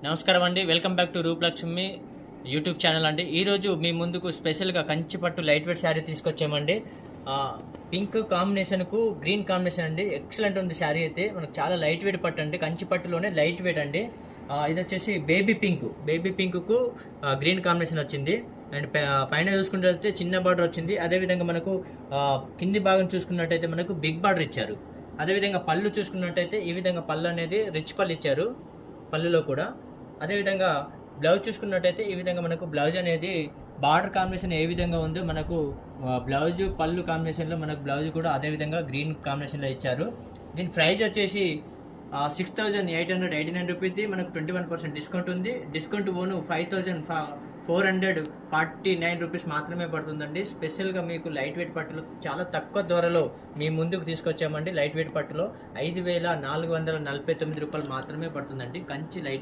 నమస్కారం అండి, welcome back to Roopalakshmi YouTube channel అండి. ఈరోజు మీ ముందుకు స్పెషల్గా కంచిపట్టు లైట్ వెయిట్ శారీ తీసుకొచ్చామండి. పింక్ కాంబినేషన్కు గ్రీన్ కాంబినేషన్ అండి. ఎక్సలెంట్ ఉంది శారీ అయితే. మనకు చాలా లైట్ వెయిట్ పట్టు అండి, కంచిపట్టులోనే లైట్ వెయిట్ అండి. ఇది వచ్చేసి బేబీ పింక్కు గ్రీన్ కాంబినేషన్ వచ్చింది. అండ్ పైన చూసుకున్నట్లయితే చిన్న బార్డర్ వచ్చింది. అదేవిధంగా మనకు కింది భాగం చూసుకున్నట్టయితే మనకు బిగ్ బార్డర్ ఇచ్చారు. అదేవిధంగా పళ్ళు చూసుకున్నట్టయితే ఈ విధంగా పళ్ళు అనేది రిచ్ పళ్ళు ఇచ్చారు పళ్ళులో కూడా. అదేవిధంగా బ్లౌజ్ చూసుకున్నట్టయితే ఈ విధంగా మనకు బ్లౌజ్ అనేది బార్డర్ కాంబినేషన్ ఏ విధంగా ఉందో మనకు బ్లౌజ్ పళ్ళు కాంబినేషన్లో మనకు బ్లౌజ్ కూడా అదేవిధంగా గ్రీన్ కాంబినేషన్లో ఇచ్చారు. దీని ప్రైస్ వచ్చేసి 6,889 రూపీస్ది. మనకు 21% డిస్కౌంట్ ఉంది. డిస్కౌంట్ పోను 5,449 రూపీస్ మాత్రమే పడుతుందండి. స్పెషల్గా మీకు లైట్ వెయిట్ పట్టులు చాలా తక్కువ ధరలో మీ ముందుకు తీసుకొచ్చామండి. లైట్ వెయిట్ పట్టులో 5,449 రూపాయలు మాత్రమే పడుతుందండి. కంచి లైట్